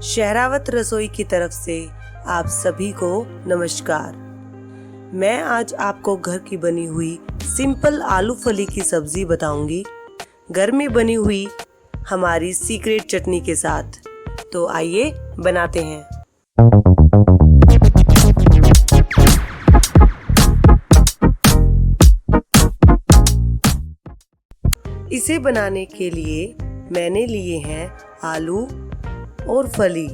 शहरावत रसोई की तरफ से आप सभी को नमस्कार। मैं आज आपको घर की बनी हुई सिंपल आलू फली की सब्जी बताऊंगी, घर में बनी हुई हमारी सीक्रेट चटनी के साथ। तो आइए बनाते हैं। इसे बनाने के लिए मैंने लिए हैं आलू और फली।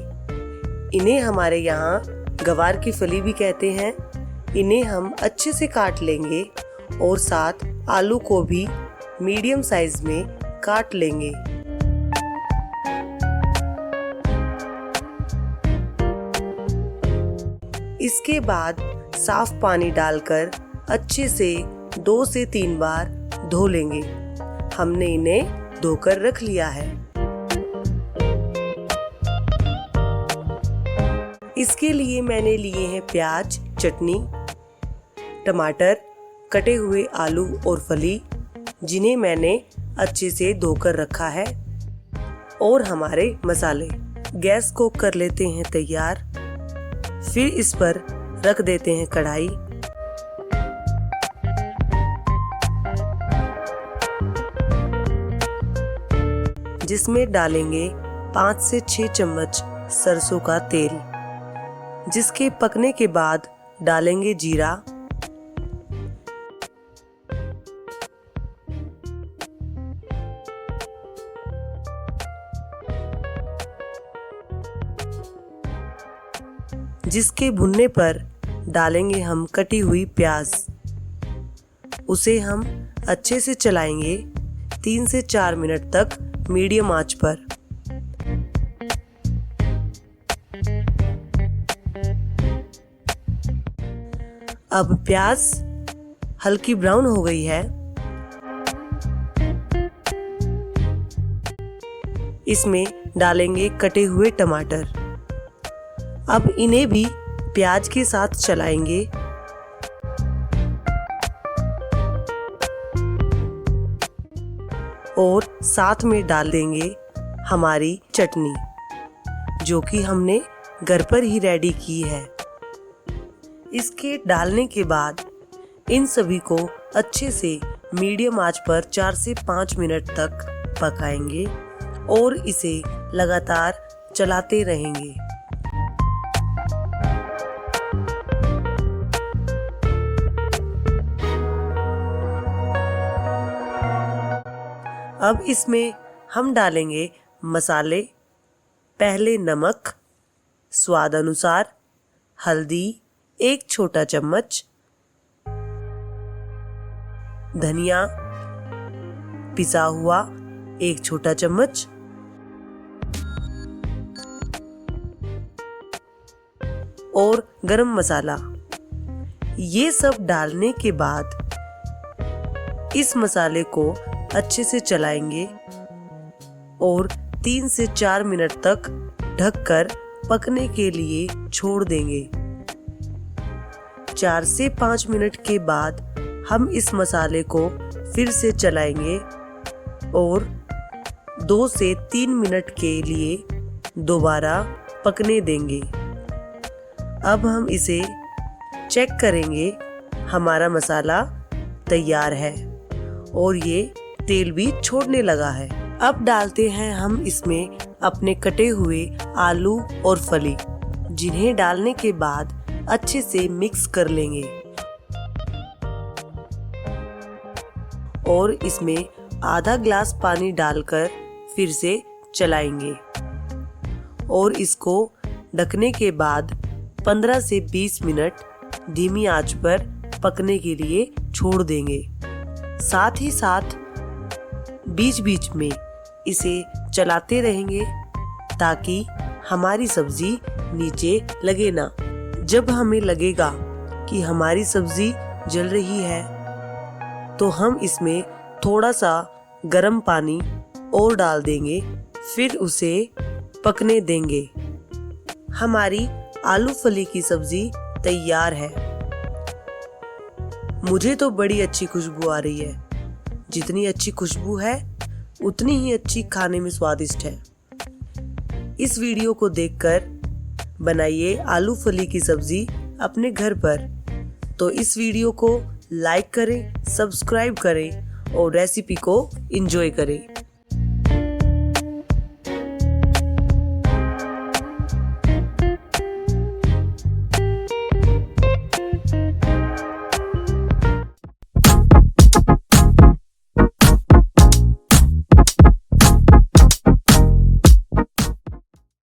इन्हें हमारे यहाँ गवार की फली भी कहते हैं। इन्हें हम अच्छे से काट लेंगे और साथ आलू को भी मीडियम साइज में काट लेंगे। इसके बाद साफ पानी डालकर अच्छे से 2 से 3 बार धो लेंगे। हमने इन्हें धोकर रख लिया है। इसके लिए मैंने लिए हैं प्याज, चटनी, टमाटर, कटे हुए आलू और फली, जिन्हें मैंने अच्छे से धोकर रखा है, और हमारे मसाले। गैस को कर लेते हैं तैयार। फिर इस पर रख देते हैं कढ़ाई। जिसमें डालेंगे 5 से 6 चम्मच सरसों का तेल, जिसके पकने के बाद डालेंगे जीरा, जिसके भुनने पर डालेंगे हम कटी हुई प्याज। उसे हम अच्छे से चलाएंगे 3 से 4 मिनट तक मीडियम आंच पर। अब प्याज हल्की ब्राउन हो गई है। इसमें डालेंगे कटे हुए टमाटर। अब इन्हें भी प्याज के साथ चलाएंगे। और साथ में डाल देंगे हमारी चटनी, जो कि हमने घर पर ही रेडी की है। इसके डालने के बाद इन सभी को अच्छे से मीडियम आंच पर 4 से 5 मिनट तक पकाएंगे और इसे लगातार चलाते रहेंगे। अब इसमें हम डालेंगे मसाले। पहले नमक, स्वाद अनुसार, हल्दी 1 छोटा चम्मच, धनिया पिसा हुआ 1 छोटा चम्मच, और गरम मसाला। ये सब डालने के बाद इस मसाले को अच्छे से चलाएंगे और 3 से 4 मिनट तक ढककर पकने के लिए छोड़ देंगे। 4 से 5 मिनट के बाद हम इस मसाले को फिर से चलाएंगे और 2 से 3 मिनट के लिए दोबारा पकने देंगे। अब हम इसे चेक करेंगे। हमारा मसाला तैयार है और ये तेल भी छोड़ने लगा है। अब डालते हैं हम इसमें अपने कटे हुए आलू और फली, जिन्हें डालने के बाद अच्छे से मिक्स कर लेंगे और इसमें आधा ग्लास पानी डालकर फिर से चलाएंगे और इसको ढकने के बाद 15 से 20 मिनट धीमी आंच पर पकने के लिए छोड़ देंगे। साथ ही साथ बीच बीच में इसे चलाते रहेंगे ताकि हमारी सब्जी नीचे लगे ना। जब हमें लगेगा कि हमारी सब्जी जल रही है, तो हम इसमें थोड़ा सा गर्म पानी और डाल देंगे, फिर उसे पकने देंगे। हमारी आलू फली की सब्जी तैयार है। मुझे तो बड़ी अच्छी खुशबू आ रही है। जितनी अच्छी खुशबू है, उतनी ही अच्छी खाने में स्वादिष्ट है। इस वीडियो को देखकर बनाइए आलू फली की सब्जी अपने घर पर। तो इस वीडियो को लाइक करें, सब्सक्राइब करें और रेसिपी को एंजॉय करें।